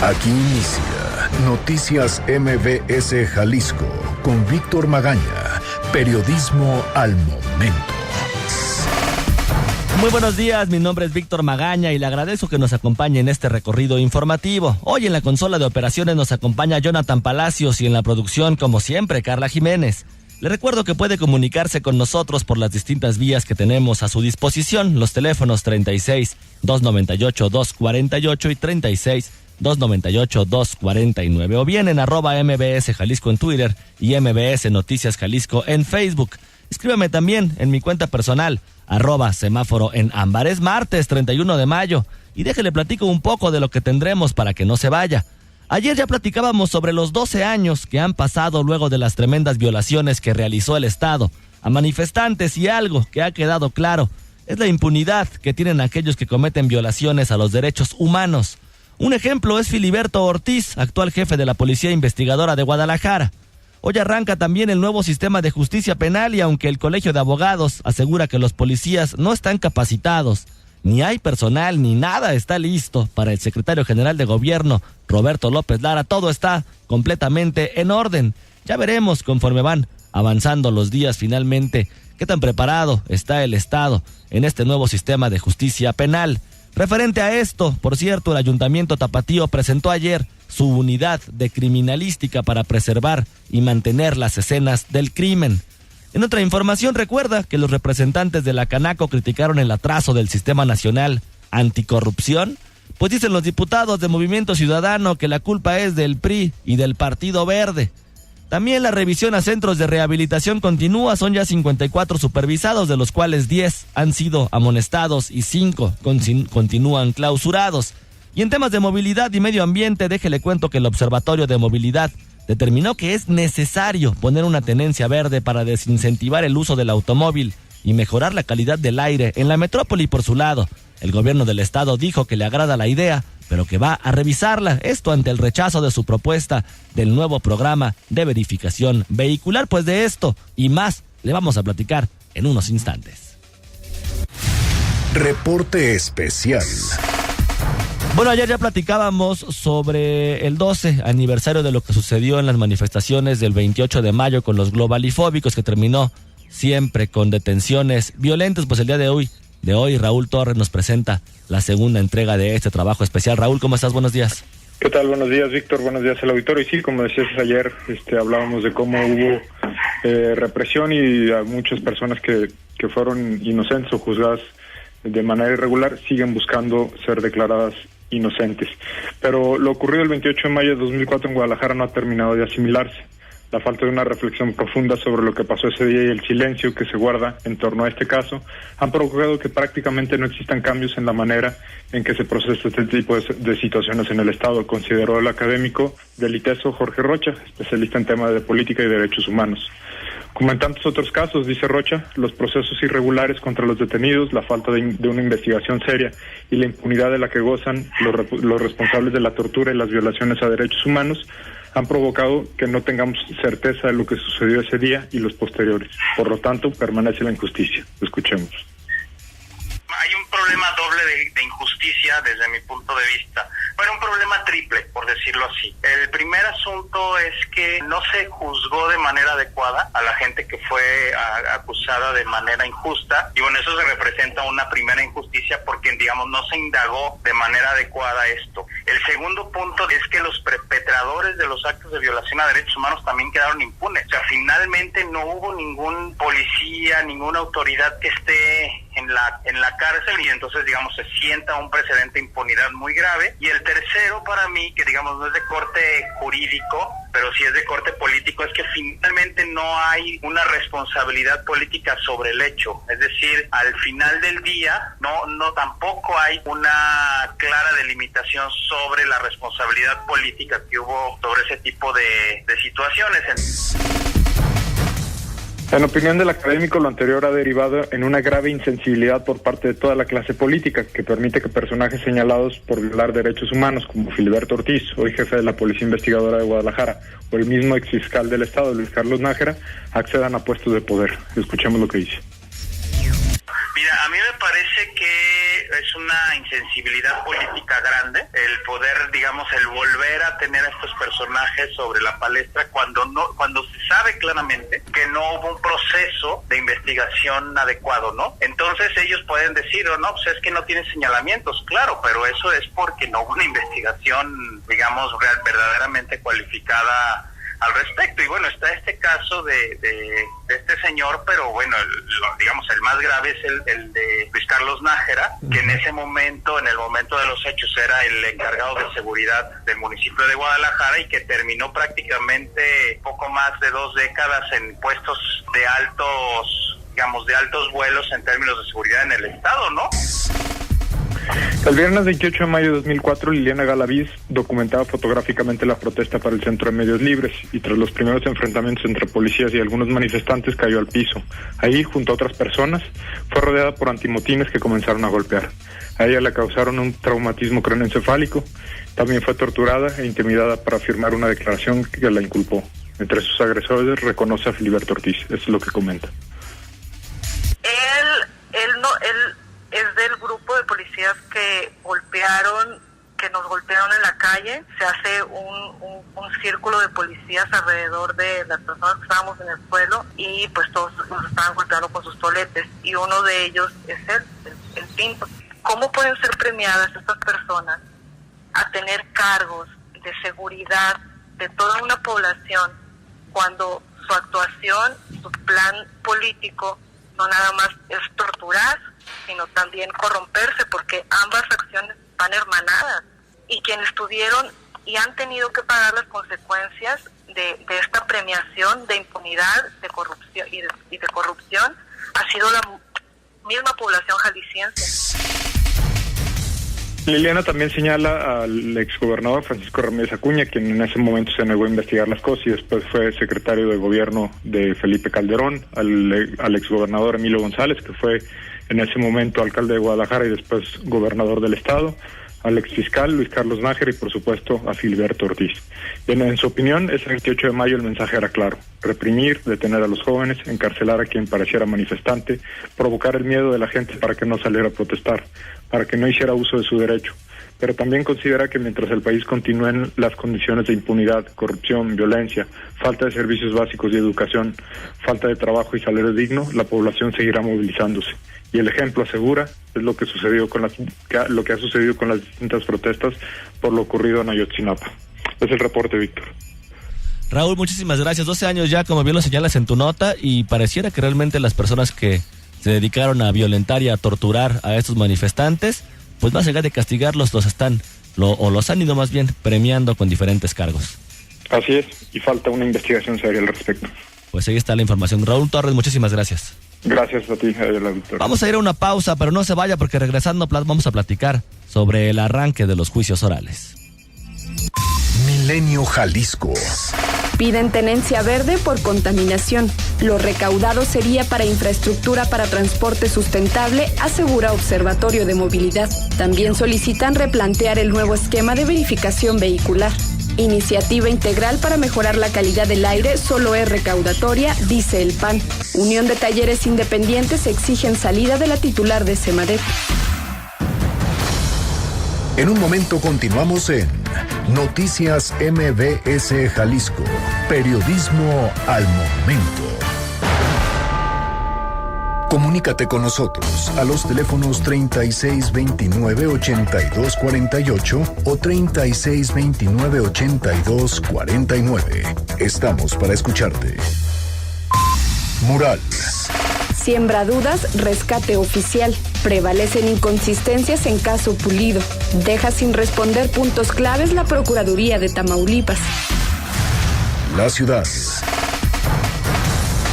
Aquí inicia Noticias MBS Jalisco con Víctor Magaña, periodismo al momento. Muy buenos días, mi nombre es Víctor Magaña y le agradezco que nos acompañe en este recorrido informativo. Hoy en la consola de operaciones nos acompaña Jonathan Palacios y en la producción, como siempre, Carla Jiménez. Le recuerdo que puede comunicarse con nosotros por las distintas vías que tenemos a su disposición, los teléfonos 36-298-248 y 36-298-249, o bien en @MBS Jalisco en Twitter y MBS Noticias Jalisco en Facebook. Escríbame también en mi cuenta personal, @semáforo en ámbar. Es martes 31 de mayo y déjele platico un poco de lo que tendremos para que no se vaya. Ayer ya platicábamos sobre los 12 años que han pasado luego de las tremendas violaciones que realizó el Estado a manifestantes, y algo que ha quedado claro es la impunidad que tienen aquellos que cometen violaciones a los derechos humanos. Un ejemplo es Filiberto Ortiz, actual jefe de la Policía Investigadora de Guadalajara. Hoy arranca también el nuevo sistema de justicia penal, y aunque el Colegio de Abogados asegura que los policías no están capacitados, ni hay personal, ni nada está listo, para el secretario general de Gobierno, Roberto López Lara, todo está completamente en orden. Ya veremos conforme van avanzando los días finalmente qué tan preparado está el Estado en este nuevo sistema de justicia penal. Referente a esto, por cierto, el Ayuntamiento Tapatío presentó ayer su unidad de criminalística para preservar y mantener las escenas del crimen. En otra información, recuerda que los representantes de la Canaco criticaron el atraso del Sistema Nacional Anticorrupción, pues dicen los diputados de Movimiento Ciudadano que la culpa es del PRI y del Partido Verde. También la revisión a centros de rehabilitación continúa, son ya 54 supervisados, de los cuales 10 han sido amonestados y 5 continúan clausurados. Y en temas de movilidad y medio ambiente, déjele cuento que el Observatorio de Movilidad determinó que es necesario poner una tenencia verde para desincentivar el uso del automóvil y mejorar la calidad del aire en la metrópoli. Por su lado, el gobierno del estado dijo que le agrada la idea, pero que va a revisarla, esto ante el rechazo de su propuesta del nuevo programa de verificación vehicular. Pues de esto y más le vamos a platicar en unos instantes. Reporte especial. Bueno, ayer ya platicábamos sobre el 12 aniversario de lo que sucedió en las manifestaciones del 28 de mayo con los globalifóbicos, que terminó siempre con detenciones violentas. Pues el día de hoy, Raúl Torres nos presenta la segunda entrega de este trabajo especial. Raúl, ¿cómo estás? Buenos días. ¿Qué tal? Buenos días, Víctor. Buenos días al auditorio. Y sí, como decías ayer, hablábamos de cómo hubo represión y a muchas personas que fueron inocentes o juzgadas de manera irregular siguen buscando ser declaradas inocentes. Pero lo ocurrido el 28 de mayo de 2004 en Guadalajara no ha terminado de asimilarse. La falta de una reflexión profunda sobre lo que pasó ese día y el silencio que se guarda en torno a este caso han provocado que prácticamente no existan cambios en la manera en que se procesa este tipo de situaciones en el Estado, consideró el académico del ITESO Jorge Rocha, especialista en temas de política y derechos humanos. Como en tantos otros casos, dice Rocha, los procesos irregulares contra los detenidos, la falta de una investigación seria y la impunidad de la que gozan los responsables de la tortura y las violaciones a derechos humanos han provocado que no tengamos certeza de lo que sucedió ese día y los posteriores. Por lo tanto, permanece la injusticia. Escuchemos. Hay un problema doble de injusticia desde mi punto de vista. Bueno, un problema triple, por decirlo así. El primer asunto es que no se juzgó de manera adecuada a la gente que fue acusada de manera injusta, y bueno, eso se representa una primera injusticia porque, digamos, no se indagó de manera adecuada esto. El segundo punto es que los perpetradores de los actos de violación a derechos humanos también quedaron impunes. O sea, finalmente no hubo ningún policía, ninguna autoridad que esté en la cárcel, y entonces, digamos, se sienta un precedente de impunidad muy grave. Y el tercero, para mí, que digamos no es de corte jurídico, pero sí es de corte político, es que finalmente no hay una responsabilidad política sobre el hecho. Es decir, al final del día no tampoco hay una clara delimitación sobre la responsabilidad política que hubo sobre ese tipo de situaciones. En opinión del académico, lo anterior ha derivado en una grave insensibilidad por parte de toda la clase política, que permite que personajes señalados por violar derechos humanos, como Filiberto Ortiz, hoy jefe de la Policía Investigadora de Guadalajara, o el mismo exfiscal del Estado, Luis Carlos Nájera, accedan a puestos de poder. Escuchemos lo que dice. Mira, a mí me parece que es una insensibilidad política grande el poder, digamos, el volver a tener a estos personajes sobre la palestra cuando se sabe claramente que no hubo un proceso de investigación adecuado, ¿no? Entonces ellos pueden decir, no, pues es que no tienen señalamientos, claro, pero eso es porque no hubo una investigación, digamos, verdaderamente cualificada al respecto. Y bueno, está este caso de este señor, pero bueno, el más grave es el de Luis Carlos Nájera, que en ese momento, en el momento de los hechos, era el encargado de seguridad del municipio de Guadalajara y que terminó prácticamente poco más de 2 décadas en puestos de altos vuelos en términos de seguridad en el estado, ¿no? El viernes 28 de mayo de 2004, Liliana Galaviz documentaba fotográficamente la protesta para el Centro de Medios Libres y tras los primeros enfrentamientos entre policías y algunos manifestantes cayó al piso. Ahí, junto a otras personas, fue rodeada por antimotines que comenzaron a golpear. A ella le causaron un traumatismo craneoencefálico. También fue torturada e intimidada para firmar una declaración que la inculpó. Entre sus agresores reconoce a Filiberto Ortiz. Eso es lo que comenta. Él es del grupo de policías que nos golpearon en la calle. Se hace un círculo de policías alrededor de las personas que estábamos en el suelo y pues todos nos estaban golpeando con sus toletes y uno de ellos es el Pinto. ¿Cómo pueden ser premiadas estas personas a tener cargos de seguridad de toda una población cuando su actuación, su plan político no nada más es torturar, sino también corromperse, porque ambas acciones van hermanadas? Y quienes tuvieron y han tenido que pagar las consecuencias de esta premiación de impunidad, de corrupción y de corrupción ha sido la misma población jalisciense. Liliana también señala al exgobernador Francisco Ramírez Acuña, quien en ese momento se negó a investigar las cosas y después fue secretario de gobierno de Felipe Calderón, al exgobernador Emilio González, que fue en ese momento alcalde de Guadalajara y después gobernador del estado, al exfiscal Luis Carlos Nájera y por supuesto a Filiberto Ortiz. En su opinión, ese 28 de mayo el mensaje era claro: reprimir, detener a los jóvenes, encarcelar a quien pareciera manifestante, provocar el miedo de la gente para que no saliera a protestar, para que no hiciera uso de su derecho. Pero también considera que mientras el país continúen las condiciones de impunidad, corrupción, violencia, falta de servicios básicos y educación, falta de trabajo y salario digno, la población seguirá movilizándose. Y el ejemplo, asegura, es lo que ha sucedido con las distintas protestas por lo ocurrido en Ayotzinapa. Es el reporte, Víctor. Raúl, muchísimas gracias. 12 años ya, como bien lo señalas en tu nota, y pareciera que realmente las personas que se dedicaron a violentar y a torturar a estos manifestantes, pues más allá de castigarlos, los han ido más bien premiando con diferentes cargos. Así es, y falta una investigación seria al respecto. Pues ahí está la información. Raúl Torres, muchísimas gracias. Gracias a ti, Víctor. Vamos a ir a una pausa, pero no se vaya porque regresando vamos a platicar sobre el arranque de los juicios orales. Milenio Jalisco. Piden tenencia verde por contaminación. Lo recaudado sería para infraestructura para transporte sustentable, asegura Observatorio de Movilidad. También solicitan replantear el nuevo esquema de verificación vehicular. Iniciativa integral para mejorar la calidad del aire solo es recaudatoria, dice el PAN. Unión de Talleres Independientes exigen salida de la titular de Semaré. En un momento continuamos en Noticias MBS Jalisco. Periodismo al momento. Comunícate con nosotros a los teléfonos 3629-8248 o 3629-8249. Estamos para escucharte. Mural. Siembra dudas, rescate oficial. Prevalecen inconsistencias en caso Pulido. Deja sin responder puntos claves la Procuraduría de Tamaulipas. La ciudad.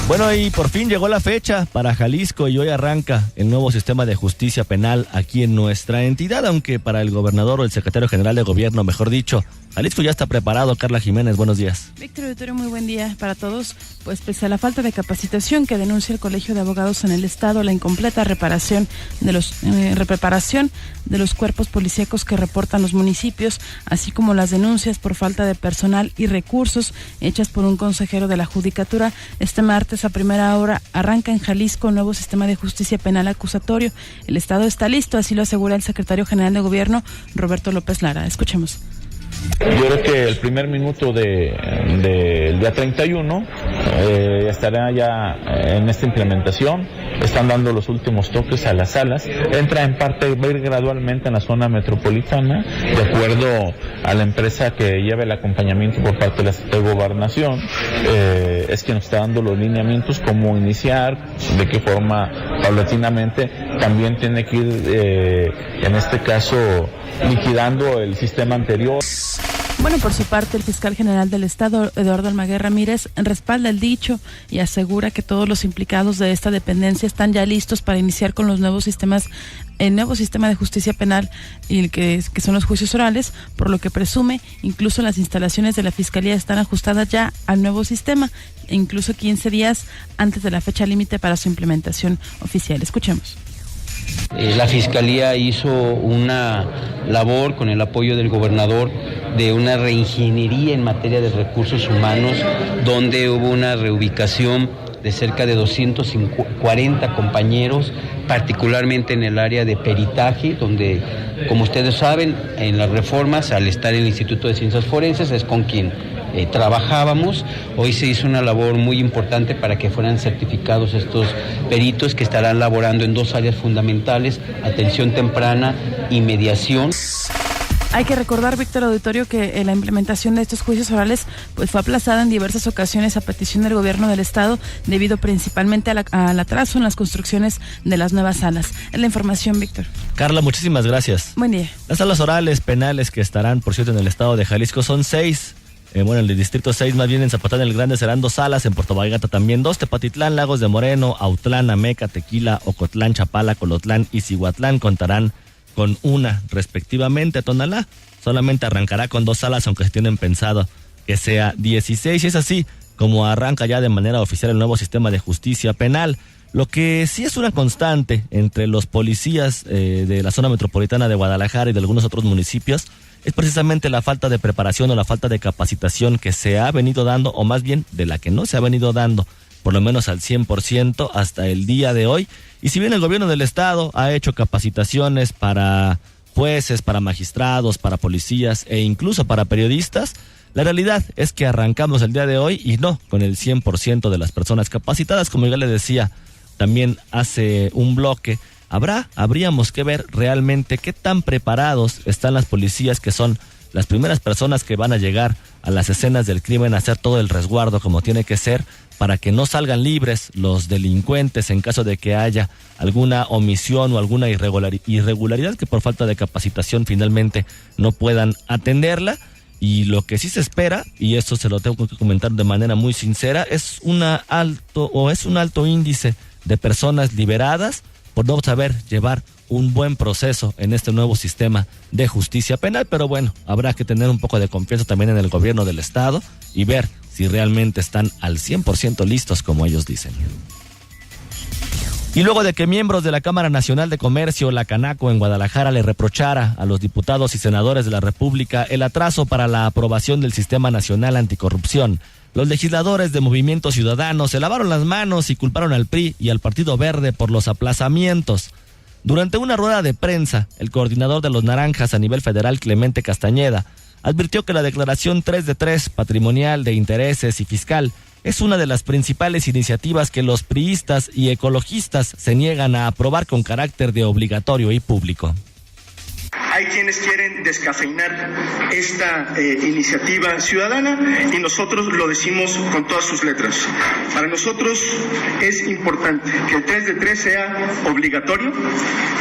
Bueno, y por fin llegó la fecha para Jalisco y hoy arranca el nuevo sistema de justicia penal aquí en nuestra entidad, aunque para el gobernador o el secretario general de gobierno, mejor dicho, Jalisco ya está preparado. Carla Jiménez, buenos días. Víctor Vittorio, muy buen día para todos. Pues pese a la falta de capacitación que denuncia el Colegio de Abogados en el Estado, la incompleta repreparación de los cuerpos policíacos que reportan los municipios, así como las denuncias por falta de personal y recursos hechas por un consejero de la Judicatura, este martes a primera hora arranca en Jalisco un nuevo sistema de justicia penal acusatorio. El Estado está listo, así lo asegura el secretario general de Gobierno, Roberto López Lara. Escuchemos. Yo creo que el primer minuto del día 31 estará ya en esta implementación. Están dando los últimos toques a las salas. Entra en parte, va a ir gradualmente en la zona metropolitana, de acuerdo a la empresa que lleva el acompañamiento por parte de la Secretaría de Gobernación. Es quien nos está dando los lineamientos, cómo iniciar, de qué forma paulatinamente. También tiene que ir, en este caso, liquidando el sistema anterior. Bueno, por su parte, el fiscal general del Estado, Eduardo Almaguer Ramírez, respalda el dicho y asegura que todos los implicados de esta dependencia están ya listos para iniciar con los nuevos sistemas, el nuevo sistema de justicia penal y que son los juicios orales, por lo que presume incluso las instalaciones de la Fiscalía están ajustadas ya al nuevo sistema, incluso 15 días antes de la fecha límite para su implementación oficial. Escuchemos. La Fiscalía hizo una labor con el apoyo del gobernador de una reingeniería en materia de recursos humanos, donde hubo una reubicación de cerca de 240 compañeros, particularmente en el área de peritaje, donde, como ustedes saben, en las reformas, al estar en el Instituto de Ciencias Forenses, es con quien trabajábamos. Hoy se hizo una labor muy importante para que fueran certificados estos peritos, que estarán laborando en dos áreas fundamentales: atención temprana y mediación. Hay que recordar, Víctor Auditorio, que la implementación de estos juicios orales pues fue aplazada en diversas ocasiones a petición del gobierno del Estado, debido principalmente al atraso en las construcciones de las nuevas salas. Es la información, Víctor. Carla, muchísimas gracias. Buen día. Las salas orales penales que estarán, por cierto, en el estado de Jalisco son 6. En el distrito 6, más bien en Zapotlán el Grande, serán 2 salas, en Puerto Vallarta también 2, Tepatitlán, Lagos de Moreno, Autlán, Ameca, Tequila, Ocotlán, Chapala, Colotlán y Cihuatlán contarán con 1 respectivamente. Tonalá solamente arrancará con 2 salas, aunque se tienen pensado que sea 16, y es así como arranca ya de manera oficial el nuevo sistema de justicia penal. Lo que sí es una constante entre los policías de la zona metropolitana de Guadalajara y de algunos otros municipios es precisamente la falta de preparación o la falta de capacitación que se ha venido dando, o más bien de la que no se ha venido dando, por lo menos al 100% hasta el día de hoy. Y si bien el gobierno del estado ha hecho capacitaciones para jueces, para magistrados, para policías e incluso para periodistas, la realidad es que arrancamos el día de hoy y no con el 100% de las personas capacitadas. Como ya le decía también hace un bloque, habríamos que ver realmente qué tan preparados están las policías, que son las primeras personas que van a llegar a las escenas del crimen a hacer todo el resguardo como tiene que ser, para que no salgan libres los delincuentes en caso de que haya alguna omisión o alguna irregularidad que por falta de capacitación finalmente no puedan atenderla. Y lo que sí se espera, y esto se lo tengo que comentar de manera muy sincera, es un alto índice de personas liberadas por no saber llevar un buen proceso en este nuevo sistema de justicia penal. Pero bueno, habrá que tener un poco de confianza también en el gobierno del estado y ver si realmente están al 100% listos como ellos dicen. Y luego de que miembros de la Cámara Nacional de Comercio, la Canaco, en Guadalajara, le reprochara a los diputados y senadores de la República el atraso para la aprobación del Sistema Nacional Anticorrupción, los legisladores de Movimiento Ciudadano se lavaron las manos y culparon al PRI y al Partido Verde por los aplazamientos. Durante una rueda de prensa, el coordinador de los Naranjas a nivel federal, Clemente Castañeda, advirtió que la declaración 3 de 3, patrimonial, de intereses y fiscal, es una de las principales iniciativas que los priistas y ecologistas se niegan a aprobar con carácter de obligatorio y público. Hay quienes quieren descafeinar esta iniciativa ciudadana y nosotros lo decimos con todas sus letras. Para nosotros es importante que el 3 de 3 sea obligatorio,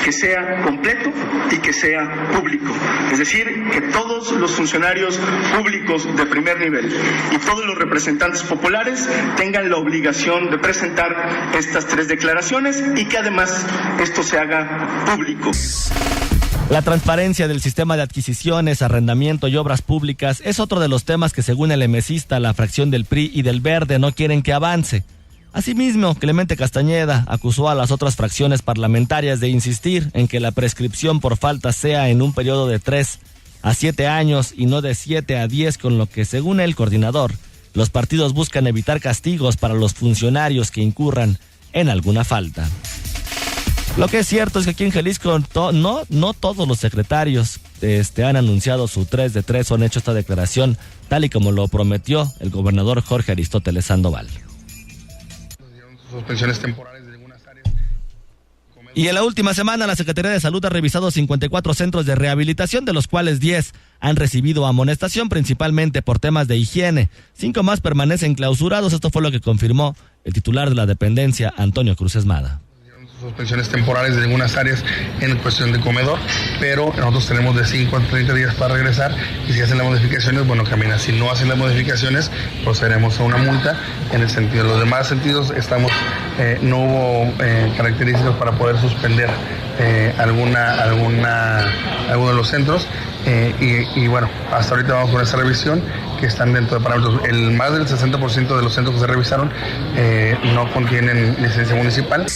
que sea completo y que sea público. Es decir, que todos los funcionarios públicos de primer nivel y todos los representantes populares tengan la obligación de presentar estas 3 declaraciones y que además esto se haga público. La transparencia del sistema de adquisiciones, arrendamiento y obras públicas es otro de los temas que, según el emesista, la fracción del PRI y del Verde no quieren que avance. Asimismo, Clemente Castañeda acusó a las otras fracciones parlamentarias de insistir en que la prescripción por falta sea en un periodo de 3 a 7 años y no de 7 a 10, con lo que, según el coordinador, los partidos buscan evitar castigos para los funcionarios que incurran en alguna falta. Lo que es cierto es que aquí en Jalisco no todos los secretarios han anunciado su 3 de 3 o han hecho esta declaración tal y como lo prometió el gobernador Jorge Aristóteles Sandoval. Suspensiones temporales de algunas áreas. Y en la última semana la Secretaría de Salud ha revisado 54 centros de rehabilitación, de los cuales 10 han recibido amonestación, principalmente por temas de higiene. 5 más permanecen clausurados. Esto fue lo que confirmó el titular de la dependencia, Antonio Cruz Esmada. Suspensiones temporales de algunas áreas en cuestión de comedor, pero nosotros tenemos de 5 a 30 días para regresar, y si hacen las modificaciones, bueno, camina. Si no hacen las modificaciones, procederemos a una multa. En el sentido, en los demás sentidos, no hubo características para poder suspender alguno de los centros, y bueno, hasta ahorita vamos con esa revisión, que están dentro de parámetros. Más del 60% de los centros que se revisaron no contienen licencia municipal.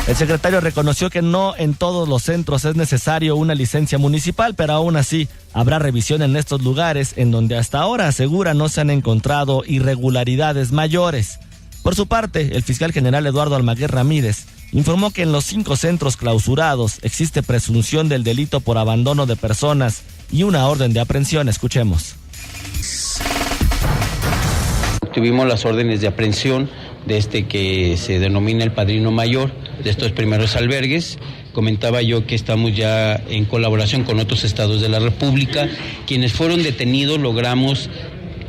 El secretario reconoció que no en todos los centros es necesario una licencia municipal, pero aún así habrá revisión en estos lugares en donde hasta ahora, asegura, no se han encontrado irregularidades mayores. Por su parte, el fiscal general Eduardo Almaguer Ramírez informó que en los 5 centros clausurados existe presunción del delito por abandono de personas y una orden de aprehensión. Escuchemos. Tuvimos las órdenes de aprehensión de este que se denomina el padrino mayor de estos primeros albergues. Comentaba yo que estamos ya en colaboración con otros estados de la República. Quienes fueron detenidos logramos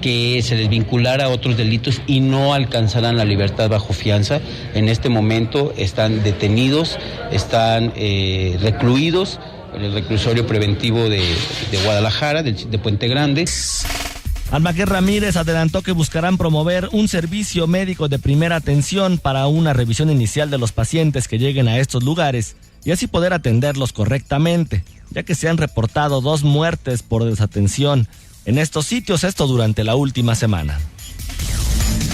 que se les vinculara a otros delitos y no alcanzarán la libertad bajo fianza. En este momento están detenidos, están recluidos en el reclusorio preventivo de Guadalajara, de Puente Grande. Almaguer Ramírez adelantó que buscarán promover un servicio médico de primera atención para una revisión inicial de los pacientes que lleguen a estos lugares y así poder atenderlos correctamente, ya que se han reportado 2 muertes por desatención en estos sitios, esto durante la última semana.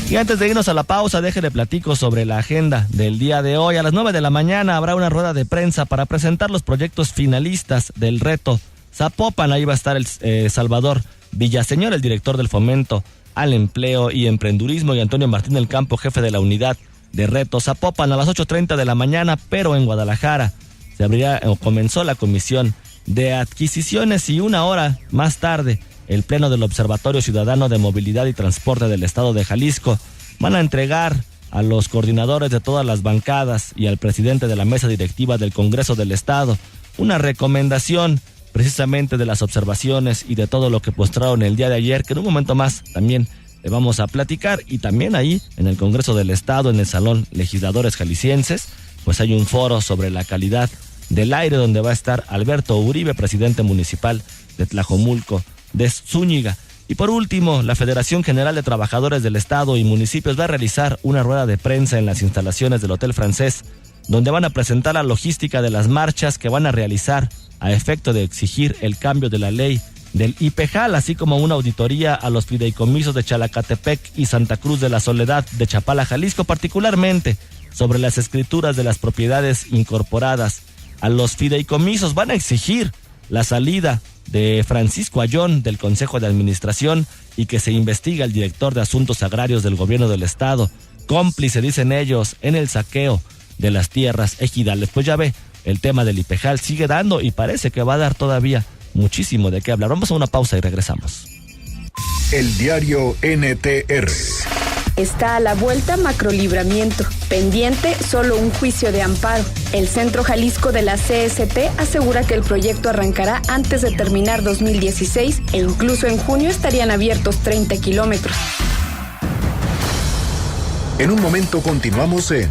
Y antes de irnos a la pausa, déjele platico sobre la agenda del día de hoy. A las 9 de la mañana habrá una rueda de prensa para presentar los proyectos finalistas del reto Zapopan. Ahí va a estar el Salvador Villaseñor, el director del Fomento al Empleo y Emprendurismo, y Antonio Martín del Campo, jefe de la unidad de Reto Zapopan. A las 8:30 de la mañana, pero en Guadalajara, comenzó la comisión de adquisiciones, y 1 hora más tarde, el Pleno del Observatorio Ciudadano de Movilidad y Transporte del Estado de Jalisco van a entregar a los coordinadores de todas las bancadas y al presidente de la mesa directiva del Congreso del Estado una recomendación precisamente de las observaciones y de todo lo que postraron el día de ayer, que en un momento más también le vamos a platicar. Y también ahí en el Congreso del Estado, en el Salón Legisladores Jaliscienses, pues hay un foro sobre la calidad del aire, donde va a estar Alberto Uribe, presidente municipal de Tlajomulco de Zúñiga. Y por último, la Federación General de Trabajadores del Estado y Municipios va a realizar una rueda de prensa en las instalaciones del Hotel Francés, donde van a presentar la logística de las marchas que van a realizar a efecto de exigir el cambio de la ley del IPEJAL, así como una auditoría a los fideicomisos de Chalacatepec y Santa Cruz de la Soledad de Chapala, Jalisco, particularmente sobre las escrituras de las propiedades incorporadas a los fideicomisos. Van a exigir la salida de Francisco Ayón del Consejo de Administración y que se investigue al director de Asuntos Agrarios del Gobierno del Estado, cómplice, dicen ellos, en el saqueo de las tierras ejidales. Pues ya ve, el tema del IPEJAL sigue dando y parece que va a dar todavía muchísimo de qué hablar. Vamos a una pausa y regresamos. El diario NTR. Está a la vuelta Macrolibramiento. Pendiente solo un juicio de amparo. El Centro Jalisco de la CST asegura que el proyecto arrancará antes de terminar 2016 e incluso en junio estarían abiertos 30 kilómetros. En un momento continuamos en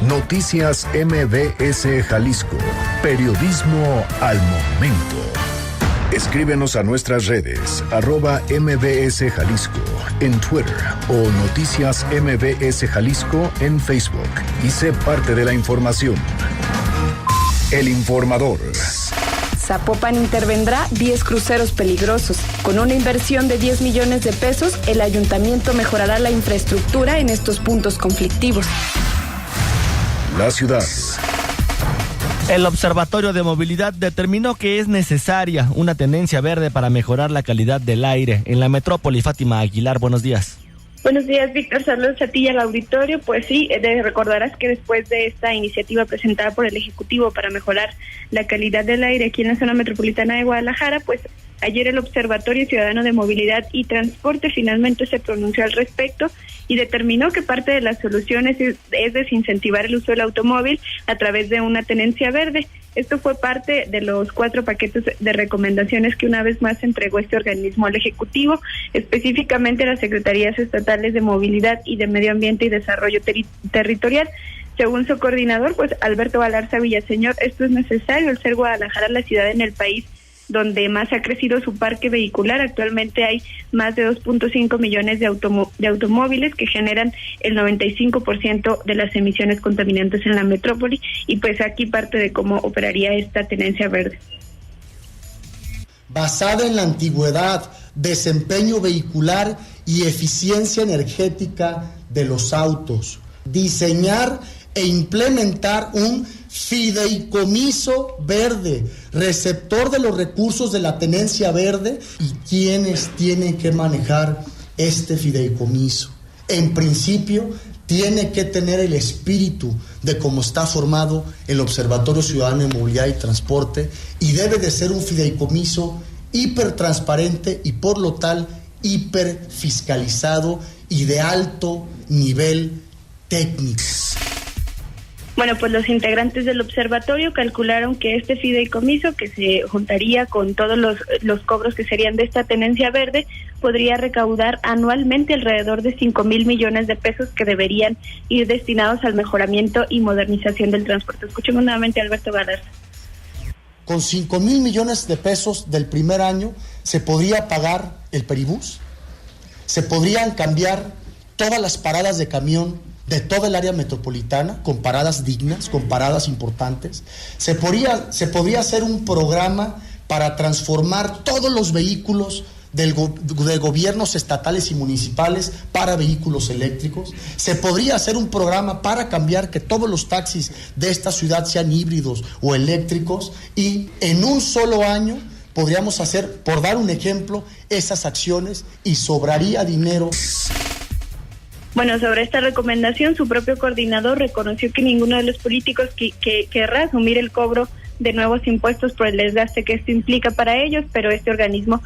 Noticias MBS Jalisco. Periodismo al momento. Escríbenos a nuestras redes, @MBS Jalisco en Twitter o Noticias MBS Jalisco en Facebook y sé parte de la información. El informador. Zapopan intervendrá 10 cruceros peligrosos. Con una inversión de 10 millones de pesos, el ayuntamiento mejorará la infraestructura en estos puntos conflictivos. La ciudad. El Observatorio de Movilidad determinó que es necesaria una tenencia verde para mejorar la calidad del aire en la metrópoli. Fátima Aguilar, buenos días. Buenos días, Víctor. Saludos a ti y al auditorio. Pues sí, recordarás que después de esta iniciativa presentada por el Ejecutivo para mejorar la calidad del aire aquí en la zona metropolitana de Guadalajara, pues ayer el Observatorio Ciudadano de Movilidad y Transporte finalmente se pronunció al respecto y determinó que parte de las soluciones es desincentivar el uso del automóvil a través de una tenencia verde. Esto fue parte de los 4 paquetes de recomendaciones que una vez más entregó este organismo al Ejecutivo, específicamente las Secretarías Estatales de Movilidad y de Medio Ambiente y Desarrollo Territorial. Según su coordinador, pues Alberto Galarza Villaseñor, esto es necesario al ser Guadalajara la ciudad en el país donde más ha crecido su parque vehicular. Actualmente hay más de 2.5 millones de automóviles que generan el 95% de las emisiones contaminantes en la metrópoli, y pues aquí parte de cómo operaría esta tenencia verde. Basada en la antigüedad, desempeño vehicular y eficiencia energética de los autos. Diseñar e implementar un fideicomiso verde, receptor de los recursos de la tenencia verde, y quienes tienen que manejar este fideicomiso. En principio, tiene que tener el espíritu de cómo está formado el Observatorio Ciudadano de Movilidad y Transporte, y debe de ser un fideicomiso hipertransparente y por lo tal hiperfiscalizado y de alto nivel técnico. Bueno, pues los integrantes del observatorio calcularon que este fideicomiso, que se juntaría con todos los cobros que serían de esta tenencia verde, podría recaudar anualmente alrededor de 5,000 millones de pesos que deberían ir destinados al mejoramiento y modernización del transporte. Escuchemos nuevamente a Alberto Galarza. Con 5,000 millones de pesos del primer año se podría pagar el peribús, se podrían cambiar todas las paradas de camión de toda el área metropolitana, con paradas dignas, con paradas importantes. Se podría hacer un programa para transformar todos los vehículos de gobiernos estatales y municipales para vehículos eléctricos. Se podría hacer un programa para cambiar que todos los taxis de esta ciudad sean híbridos o eléctricos, y en un solo año podríamos hacer, por dar un ejemplo, esas acciones y sobraría dinero. Bueno, sobre esta recomendación, su propio coordinador reconoció que ninguno de los políticos querrá asumir el cobro de nuevos impuestos por el desgaste que esto implica para ellos, pero este organismo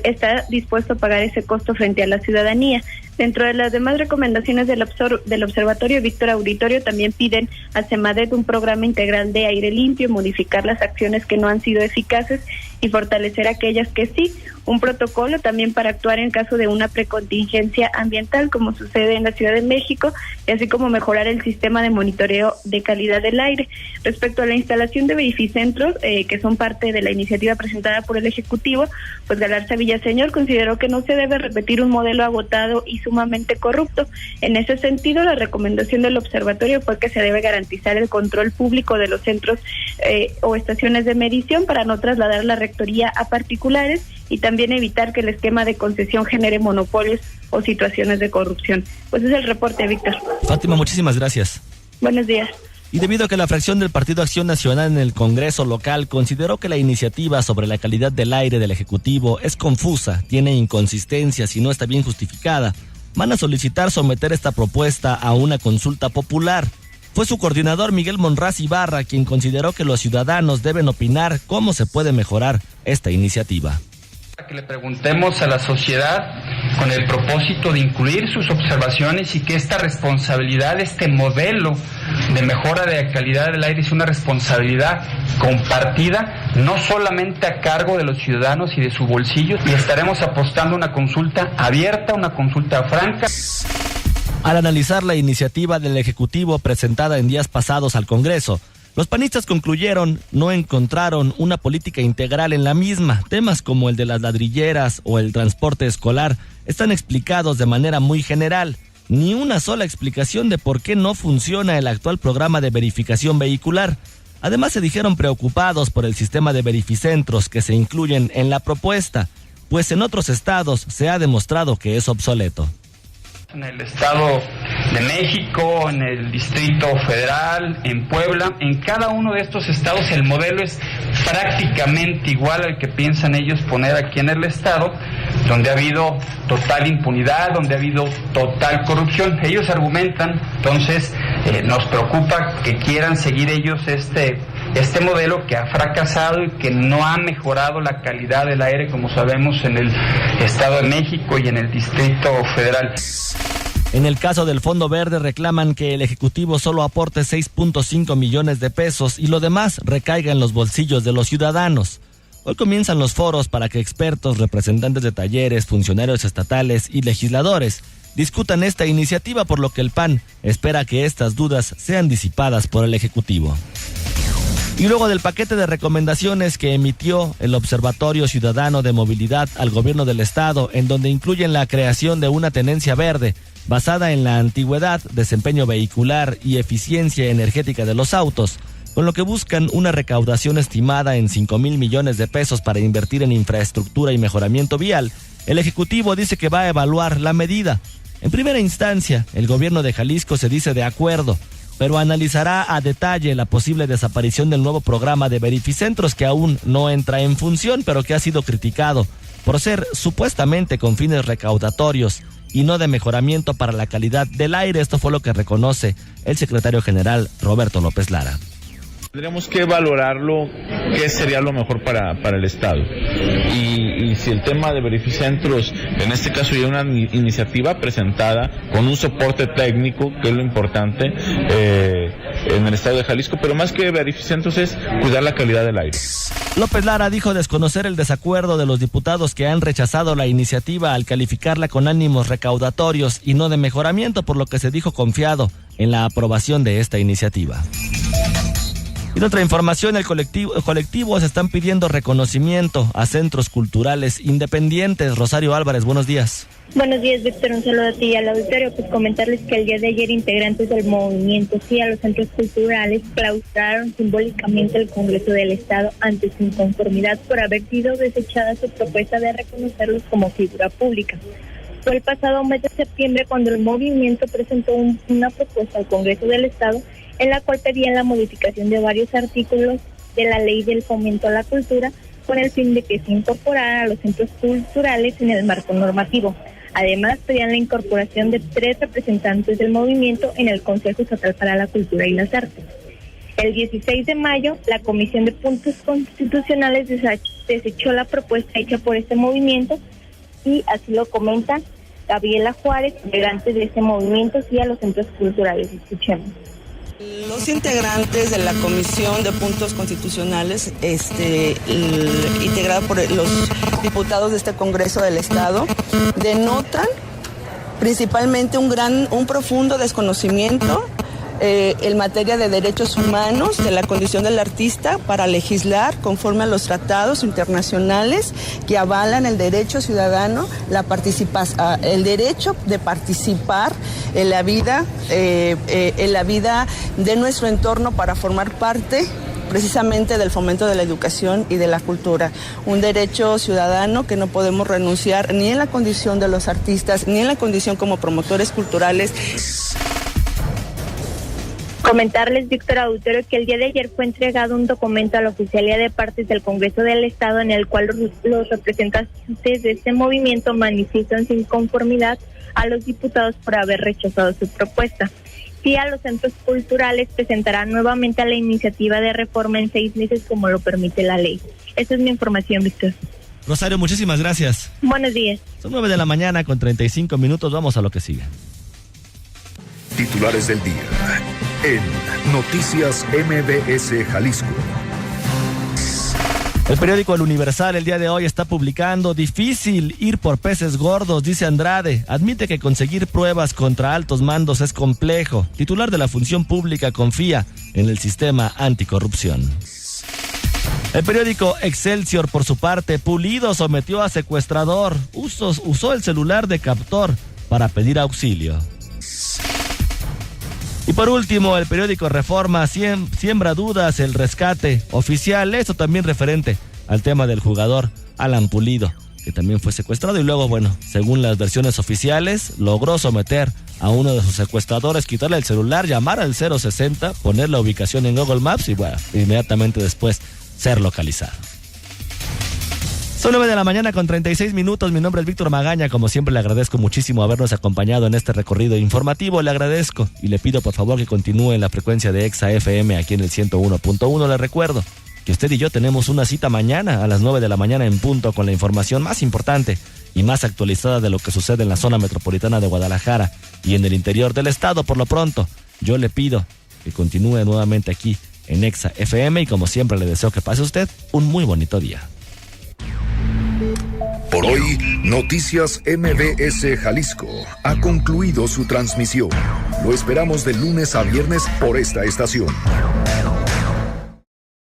está dispuesto a pagar ese costo frente a la ciudadanía. Dentro de las demás recomendaciones del observatorio, Víctor Auditorio, también piden a CEMADET un programa integral de aire limpio, modificar las acciones que no han sido eficaces y fortalecer aquellas que sí, un protocolo también para actuar en caso de una precontingencia ambiental, como sucede en la Ciudad de México, y así como mejorar el sistema de monitoreo de calidad del aire. Respecto a la instalación de verificentros, que son parte de la iniciativa presentada por el Ejecutivo, pues Galarza Villaseñor consideró que no se debe repetir un modelo agotado y sumamente corrupto. En ese sentido, la recomendación del observatorio fue que se debe garantizar el control público de los centros o estaciones de medición para no trasladar la rectoría a particulares, y también evitar que el esquema de concesión genere monopolios o situaciones de corrupción. Pues es el reporte, Víctor. Fátima, muchísimas gracias. Buenos días. Y debido a que la fracción del Partido Acción Nacional en el Congreso local consideró que la iniciativa sobre la calidad del aire del Ejecutivo es confusa, tiene inconsistencias y no está bien justificada, van a solicitar someter esta propuesta a una consulta popular. Fue su coordinador Miguel Monraz Ibarra quien consideró que los ciudadanos deben opinar cómo se puede mejorar esta iniciativa. Que le preguntemos a la sociedad con el propósito de incluir sus observaciones y que esta responsabilidad, este modelo de mejora de la calidad del aire es una responsabilidad compartida, no solamente a cargo de los ciudadanos y de su bolsillo, y estaremos apostando a una consulta abierta, una consulta franca. Al analizar la iniciativa del Ejecutivo presentada en días pasados al Congreso, los panistas concluyeron no encontraron una política integral en la misma. Temas como el de las ladrilleras o el transporte escolar están explicados de manera muy general. Ni una sola explicación de por qué no funciona el actual programa de verificación vehicular. Además, se dijeron preocupados por el sistema de verificentros que se incluyen en la propuesta, pues en otros estados se ha demostrado que es obsoleto. En el estado de México, en el Distrito Federal, en Puebla. En cada uno de estos estados el modelo es prácticamente igual al que piensan ellos poner aquí en el estado, donde ha habido total impunidad, donde ha habido total corrupción. Ellos argumentan, entonces, nos preocupa que quieran seguir ellos este modelo que ha fracasado y que no ha mejorado la calidad del aire, como sabemos, en el Estado de México y en el Distrito Federal. En el caso del Fondo Verde reclaman que el Ejecutivo solo aporte 6.5 millones de pesos y lo demás recaiga en los bolsillos de los ciudadanos. Hoy comienzan los foros para que expertos, representantes de talleres, funcionarios estatales y legisladores discutan esta iniciativa, por lo que el PAN espera que estas dudas sean disipadas por el Ejecutivo. Y luego del paquete de recomendaciones que emitió el Observatorio Ciudadano de Movilidad al gobierno del estado, en donde incluyen la creación de una tenencia verde basada en la antigüedad, desempeño vehicular y eficiencia energética de los autos, con lo que buscan una recaudación estimada en 5,000 millones de pesos para invertir en infraestructura y mejoramiento vial, el Ejecutivo dice que va a evaluar la medida. En primera instancia, el gobierno de Jalisco se dice de acuerdo, pero analizará a detalle la posible desaparición del nuevo programa de verificentros que aún no entra en función, pero que ha sido criticado por ser supuestamente con fines recaudatorios y no de mejoramiento para la calidad del aire. Esto fue lo que reconoce el secretario general Roberto López Lara. Tendríamos que valorarlo, qué sería lo mejor para el Estado. Y si el tema de verificentros, en este caso ya una iniciativa presentada con un soporte técnico, que es lo importante, en el Estado de Jalisco, pero más que verificentros es cuidar la calidad del aire. López Lara dijo desconocer el desacuerdo de los diputados que han rechazado la iniciativa al calificarla con ánimos recaudatorios y no de mejoramiento, por lo que se dijo confiado en la aprobación de esta iniciativa. Y en otra información, colectivos están pidiendo reconocimiento a centros culturales independientes. Rosario Álvarez, buenos días. Buenos días, Víctor, un saludo a ti y al auditorio. Pues comentarles que el día de ayer integrantes del movimiento Sí a los Centros Culturales clausuraron simbólicamente el Congreso del Estado ante su inconformidad por haber sido desechada su propuesta de reconocerlos como figura pública. Fue el pasado mes de septiembre cuando el movimiento presentó una propuesta al Congreso del Estado en la cual pedían la modificación de varios artículos de la Ley del Fomento a la Cultura con el fin de que se incorporaran a los centros culturales en el marco normativo. Además, pedían la incorporación de 3 representantes del movimiento en el Consejo Estatal para la Cultura y las Artes. El 16 de mayo, la Comisión de Puntos Constitucionales desechó la propuesta hecha por este movimiento y así lo comenta Gabriela Juárez, integrante de este movimiento Sí a los Centros Culturales. Escuchemos. Los integrantes de la Comisión de Puntos Constitucionales, integrada por los diputados de este Congreso del Estado, denotan principalmente un profundo desconocimiento en materia de derechos humanos, de la condición del artista para legislar conforme a los tratados internacionales que avalan el derecho ciudadano, el derecho de participar en la vida de nuestro entorno para formar parte precisamente del fomento de la educación y de la cultura. Un derecho ciudadano que no podemos renunciar ni en la condición de los artistas, ni en la condición como promotores culturales. Comentarles, Víctor Auditorio, que el día de ayer fue entregado un documento a la Oficialía de Partes del Congreso del Estado en el cual los representantes de este movimiento manifiestan su inconformidad a los diputados por haber rechazado su propuesta. Sí a los centros culturales presentará nuevamente a la iniciativa de reforma en 6 meses como lo permite la ley. Esa es mi información, Víctor. Rosario, muchísimas gracias. Buenos días. Son 9 de la mañana con 35 minutos. Vamos a lo que sigue. Titulares del día en Noticias MBS Jalisco. El periódico El Universal el día de hoy está publicando: difícil ir por peces gordos, dice Andrade. Admite que conseguir pruebas contra altos mandos es complejo. Titular de la Función Pública confía en el sistema anticorrupción. El periódico Excelsior, por su parte, Pulido sometió a secuestrador. Usó el celular de captor para pedir auxilio. Y por último, el periódico Reforma siembra dudas el rescate oficial, esto también referente al tema del jugador Alan Pulido, que también fue secuestrado y luego, bueno, según las versiones oficiales, logró someter a uno de sus secuestradores, quitarle el celular, llamar al 060, poner la ubicación en Google Maps y bueno, inmediatamente después ser localizado. Son 9 de la mañana con 36 minutos. Mi nombre es Víctor Magaña. Como siempre, le agradezco muchísimo habernos acompañado en este recorrido informativo. Le agradezco y le pido por favor que continúe en la frecuencia de Exa FM aquí en el 101.1. Le recuerdo que usted y yo tenemos una cita mañana a las 9 de la mañana en punto con la información más importante y más actualizada de lo que sucede en la zona metropolitana de Guadalajara y en el interior del estado. Por lo pronto, yo le pido que continúe nuevamente aquí en Exa FM y como siempre le deseo que pase usted un muy bonito día. Por hoy, Noticias MBS Jalisco ha concluido su transmisión. Lo esperamos de lunes a viernes por esta estación.